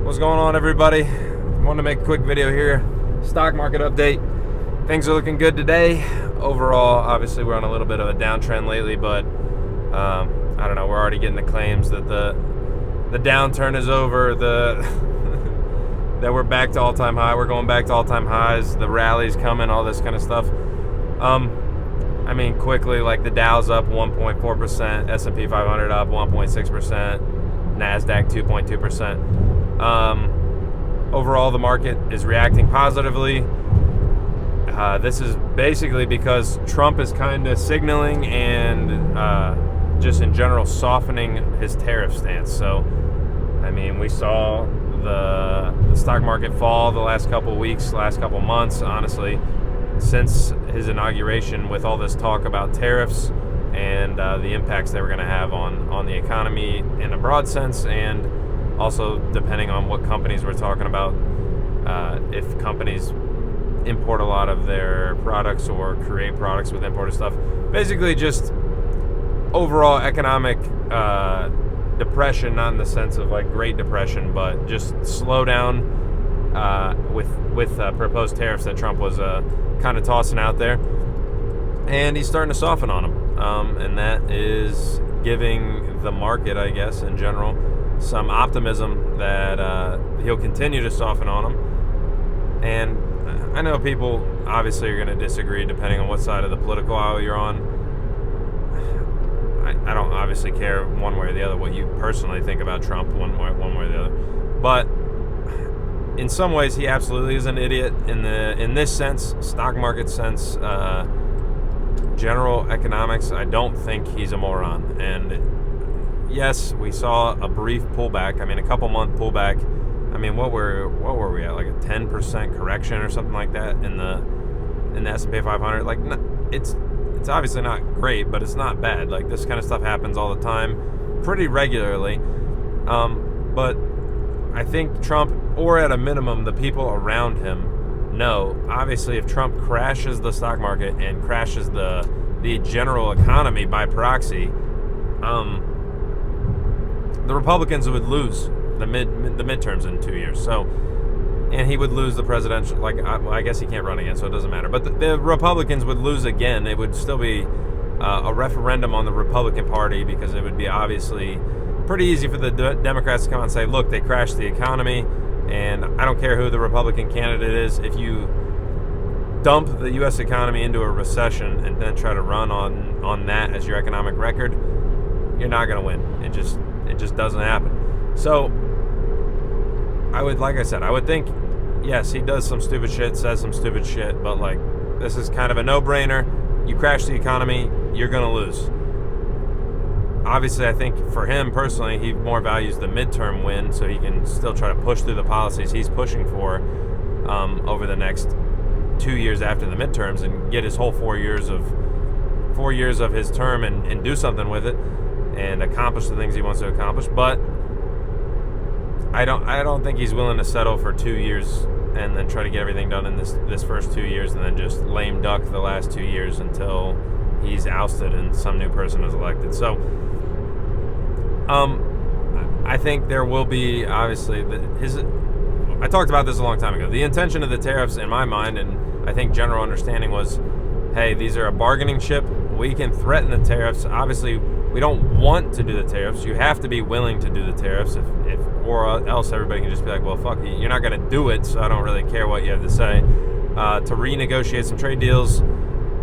What's going on, everybody? Wanted to make a quick video here. Stock market update. Things are looking good today. Overall, obviously, we're on a little bit of a downtrend lately, but I don't know. We're already getting the claims that the downturn is over. That we're back to all-time high. We're going back to all-time highs. The rally's coming. All this kind of stuff. I mean, quickly, like the Dow's up 1.4%, S&P 500 up 1.6%, NASDAQ 2.2%. Overall, the market is reacting positively. This is basically because Trump is kind of signaling and just in general softening his tariff stance. So, I mean, we saw the stock market fall the last couple weeks, last couple months, honestly, since his inauguration, with all this talk about tariffs and the impacts they were going to have on the economy in a broad sense, and also depending on what companies we're talking about. If companies import a lot of their products or create products with imported stuff, basically just overall economic depression, not in the sense of like Great Depression, but just slowdown with proposed tariffs that Trump was kind of tossing out there, and he's starting to soften on them, and that is giving the market, I guess, in general, some optimism that he'll continue to soften on them. And I know people obviously are going to disagree depending on what side of the political aisle you're on. I don't obviously care one way or the other what you personally think about Trump one way or the other, but in some ways he absolutely is an idiot in this sense, stock market sense, general economics. I don't think he's a moron. And yes, we saw a brief pullback. I mean, a couple month pullback. I mean, what were we at? Like a 10% correction or something like that in the S&P 500. Like, it's obviously not great, but it's not bad. Like, this kind of stuff happens all the time, pretty regularly. But I think Trump, or at a minimum, the people around him, know. Obviously, if Trump crashes the stock market and crashes the general economy by proxy, the Republicans would lose the midterms in 2 years. So, and he would lose the presidential. Like, I guess he can't run again, so it doesn't matter. But the Republicans would lose again. It would still be a referendum on the Republican Party, because it would be obviously pretty easy for the Democrats to come out and say, look, they crashed the economy, and I don't care who the Republican candidate is. If you dump the U.S. economy into a recession and then try to run on that as your economic record, you're not going to win. It just doesn't happen. So I would think, yes, he does some stupid shit, says some stupid shit, but like, this is kind of a no-brainer. You crash the economy, you're going to lose. Obviously, I think for him personally, he more values the midterm win, so he can still try to push through the policies he's pushing for over the next 2 years after the midterms, and get his whole 4 years of his term and do something with it and accomplish the things he wants to accomplish. But I don't think he's willing to settle for 2 years and then try to get everything done in this first 2 years, and then just lame duck the last 2 years until he's ousted and some new person is elected. So I think there will be, obviously, I talked about this a long time ago. The intention of the tariffs, in my mind, and I think general understanding, was, hey, these are a bargaining chip. We can threaten the tariffs. Obviously, we don't want to do the tariffs. You have to be willing to do the tariffs, or else everybody can just be like, well, fuck you. You're not going to do it, so I don't really care what you have to say. To renegotiate some trade deals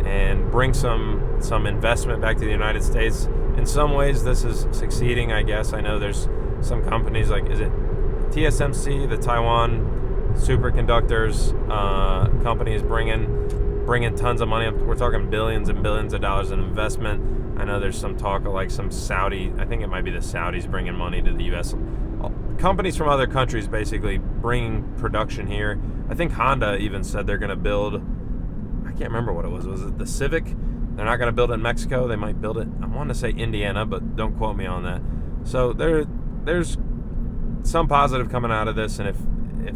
and bring some investment back to the United States. In some ways, this is succeeding, I guess. I know there's some companies, like, is it TSMC, the Taiwan superconductors company, is bringing tons of money. We're talking billions and billions of dollars in investment. I know there's some talk of like some Saudi, I think it might be the Saudis bringing money to the U.S. Companies from other countries basically bringing production here. I think Honda even said they're going to build, I can't remember what it was. Was it the Civic? They're not going to build it in Mexico. They might build it, I want to say Indiana, but don't quote me on that. So there's some positive coming out of this, and if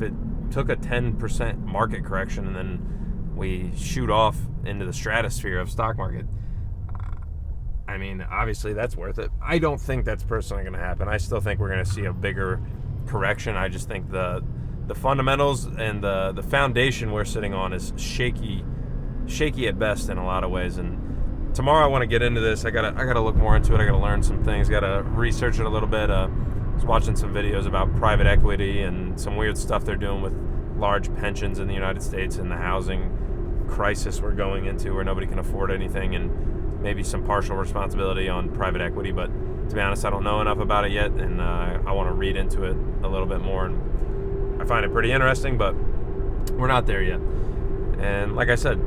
it took a 10% market correction and then we shoot off into the stratosphere of stock market, I mean, obviously that's worth it. I don't think that's personally going to happen. I still think we're going to see a bigger correction. I just think the fundamentals and the foundation we're sitting on is shaky at best in a lot of ways. And tomorrow I want to get into this. I gotta look more into it. I gotta learn some things. Gotta research it a little bit. I was watching some videos about private equity and some weird stuff they're doing with large pensions in the United States and the housing crisis we're going into where nobody can afford anything, and maybe some partial responsibility on private equity. But to be honest, I don't know enough about it yet, and I want to read into it a little bit more. And I find it pretty interesting, but we're not there yet. And like I said,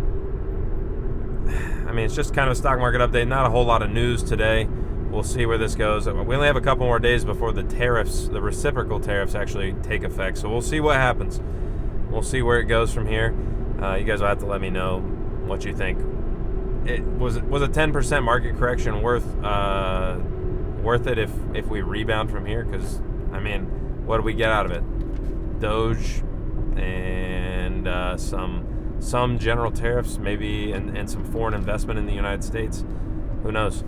I mean, it's just kind of a stock market update. Not a whole lot of news today. We'll see where this goes. We only have a couple more days before the tariffs, the reciprocal tariffs, actually take effect. So we'll see what happens. We'll see where it goes from here. You guys will have to let me know what you think. Was a 10% market correction worth it if we rebound from here? Because I mean, what do we get out of it? Doge and some general tariffs, maybe, and some foreign investment in the United States. Who knows?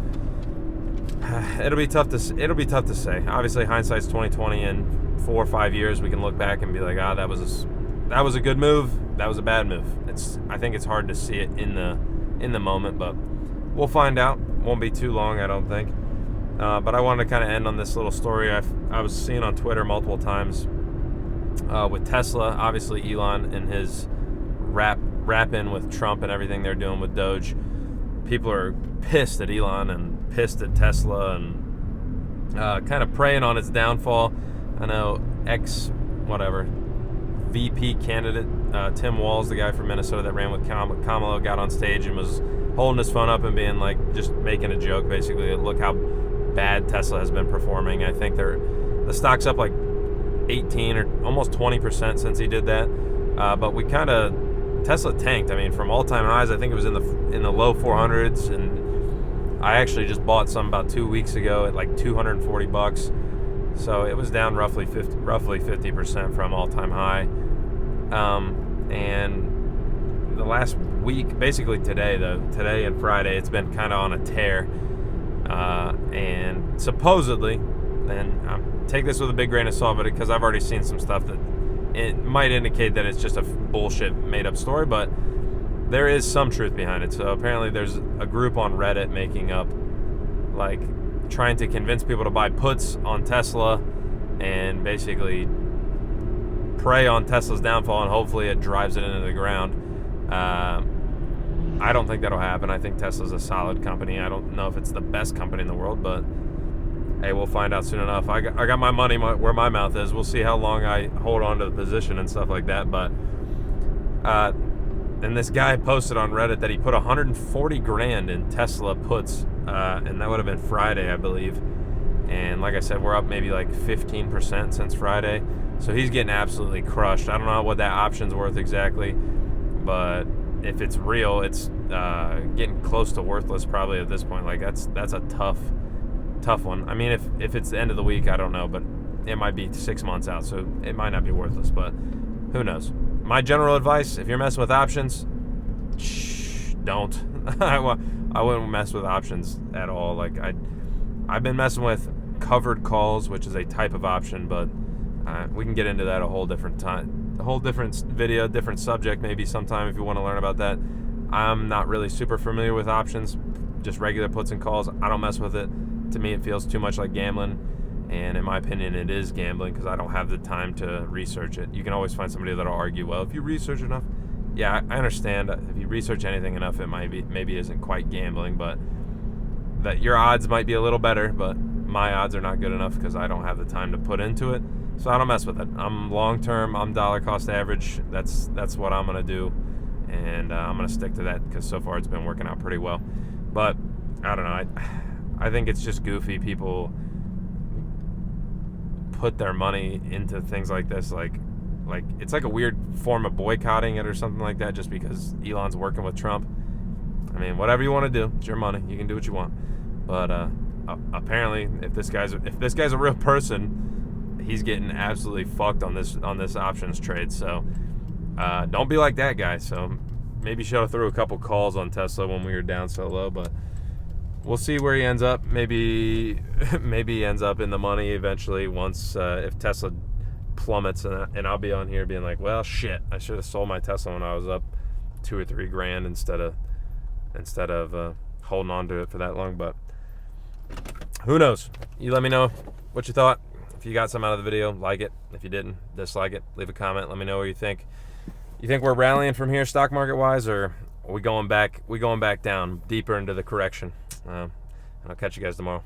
It'll be tough to say. Obviously, hindsight's 20/20. In 4 or 5 years, we can look back and be like, that was a good move. That was a bad move. I think it's hard to see it in the moment, but we'll find out. Won't be too long, I don't think. But I wanted to kind of end on this little story I was seeing on Twitter multiple times with Tesla. Obviously, Elon and his rap in with Trump and everything they're doing with Doge. People are pissed at Elon and pissed at Tesla and kind of preying on its downfall. I know VP candidate Tim Walz, the guy from Minnesota that ran with Kamala, got on stage and was holding his phone up and being like, just making a joke basically. Look how bad Tesla has been performing. I think the stock's up like 18 or almost 20% since he did that. But Tesla tanked. I mean, from all-time highs, I think it was in the low 400s, and I actually just bought some about 2 weeks ago at like $240. So it was down roughly 50% from all-time high. And the last week, basically today and Friday, it's been kind of on a tear. And supposedly, and take this with a big grain of salt, but because I've already seen some stuff that it might indicate that it's just a bullshit made-up story, but there is some truth behind it. So apparently there's a group on Reddit making up, like, trying to convince people to buy puts on Tesla and basically prey on Tesla's downfall, and hopefully it drives it into the ground. I don't think that'll happen. I think Tesla's a solid company. I don't know if it's the best company in the world, but hey, we'll find out soon enough. I got my money where my mouth is. We'll see how long I hold on to the position and stuff like that. But and this guy posted on Reddit that he put $140,000 in Tesla puts, and that would have been Friday, I believe. And like I said, we're up maybe like 15% since Friday. So he's getting absolutely crushed. I don't know what that option's worth exactly, but if it's real, it's getting close to worthless probably at this point. Like that's a tough one. I mean, if it's the end of the week, I don't know, but it might be 6 months out, so it might not be worthless, but who knows. My general advice, if you're messing with options, don't. I wouldn't mess with options at all. Like I've been messing with covered calls, which is a type of option, but we can get into that a whole different time, a whole different video, different subject maybe sometime if you want to learn about that. I'm not really super familiar with options, just regular puts and calls. I don't mess with it. To me, it feels too much like gambling, and in my opinion, it is gambling because I don't have the time to research it. You can always find somebody that'll argue, well, if you research enough, yeah, I understand. If you research anything enough, it maybe isn't quite gambling, but that your odds might be a little better, but my odds are not good enough because I don't have the time to put into it, so I don't mess with it. I'm long-term, I'm dollar cost average. That's what I'm going to do, and I'm going to stick to that because so far it's been working out pretty well. But I don't know, I think it's just goofy. People put their money into things like this, like it's like a weird form of boycotting it or something like that, just because Elon's working with Trump. I mean, whatever you want to do, it's your money. You can do what you want. But apparently, if this guy's a real person, he's getting absolutely fucked on this options trade. So don't be like that guy. So maybe should have threw a couple calls on Tesla when we were down so low, but we'll see where he ends up. Maybe he ends up in the money eventually once if Tesla plummets, and I'll be on here being like, well, shit, I should have sold my Tesla when I was up $2 or $3 grand instead of holding on to it for that long. But who knows? You let me know what you thought. If you got some out of the video, like it. If you didn't, dislike it. Leave a comment. Let me know what you think. You think we're rallying from here, stock market wise, or are we going back? We going back down deeper into the correction? And I'll catch you guys tomorrow.